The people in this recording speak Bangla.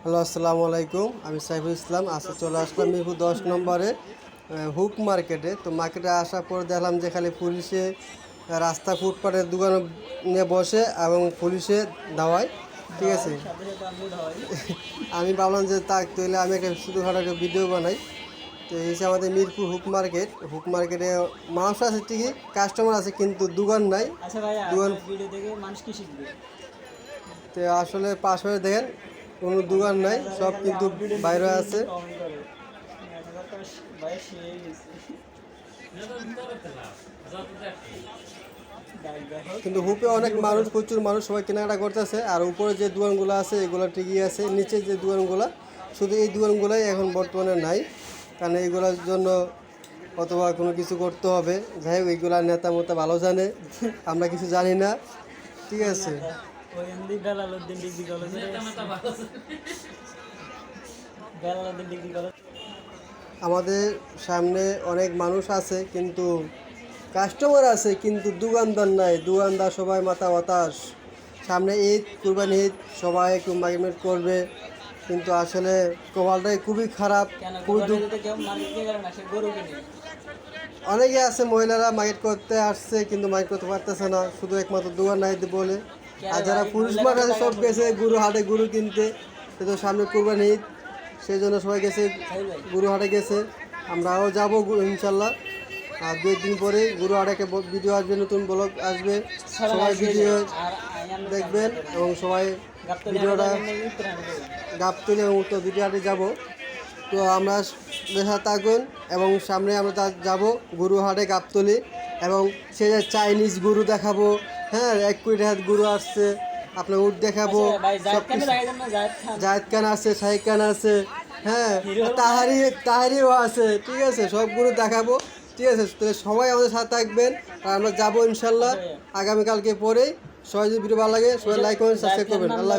হ্যালো, আসসালামু আলাইকুম। আমি সাইফুল ইসলাম। চলে আসলাম মিরপুর 10 নম্বরে হুক মার্কেটে। তো মার্কেটে আসার পর দেখলাম যে খালি পুলিশে রাস্তা ফুটপাতের দোকানে নিয়ে বসে এবং পুলিশে দাওয়ায়। ঠিক আছে, আমি ভাবলাম যে তাহলে আমি একটা ছোটোখাটো একটা ভিডিও বানাই। তো এই হচ্ছে আমাদের মিরপুর হুক মার্কেট। হুক মার্কেটে মানুষ আছে ঠিকই, কাস্টমার আছে, কিন্তু দোকান নাই। দোকান তো আসলে পাশে দেখেন কোনো দোকান নাই, সব কিন্তু বাইরে আছে। কিন্তু হুপে অনেক মানুষ, প্রচুর মানুষ, সবাই কেনাকাটা করতেছে। আর উপরে যে দোকানগুলো আছে এগুলো ঠিকই আছে, নিচে যে দোকানগুলো শুধু এই দোকানগুলোই এখন বর্তমানে নাই, কারণ এইগুলোর জন্য অথবা কোনো কিছু করতে হবে। যাই হোক, এইগুলা নেতা মতো ভালো জানে, আমরা কিছু জানি না। ঠিক আছে, আমাদের সামনে অনেক মানুষ আছে কিন্তু কাস্টমার আছে, কিন্তু দোকানদার নাই। দোকানদার সবাই মাথা হতাশ। সামনে ঈদ, কুরবানি ঈদ, সবাই একটু মার্কেট করবে, কিন্তু আসলে কপালটাই খুবই খারাপ। অনেকে আছে মহিলারা মার্কেট করতে আসছে কিন্তু মার্কেট করতে পারতেছে না, শুধু একমাত্র দোকান নাই বলে। আর যারা পুরুষ মানুষ আছে সব গেছে গরু হাটে গরু কিনতে, কিন্তু সামনে কুরবানি ঈদ, সেই জন্য সবাই গেছে গরু হাটে গেছে। আমরাও যাবো ইনশাল্লাহ। আর 2 দিন পরে গরু হাটে একটা ভিডিও আসবে, নতুন ব্লগ আসবে, সবাই ভিডিও দেখবেন এবং সবাই ভিডিওটা গাবতলি এবং উত্তর ভিডিও হাটে যাবো। তো আমরা দেখা থাকুন এবং সামনে আমরা যাব গরুহাটে গাবতলি, এবং সে চাইনিজ গরু দেখাবো। হ্যাঁ, 1 কোটি টাকার গরু আসছে, আপনার উট দেখাবো। জায়েদ খান আছে, শাহিদ খান আছে, হ্যাঁ, তাহারিও আছে। ঠিক আছে, সব গরু দেখাবো। ঠিক আছে, তাহলে সবাই আমাদের সাথে থাকবেন। আর আমরা যাবো ইনশাল্লাহ আগামীকালকে পরে। সবাই যদি ভিডিও ভালো লাগে সবাই লাইক কমেন্ট সাবস্ক্রাইব করবেন। আল্লাহ।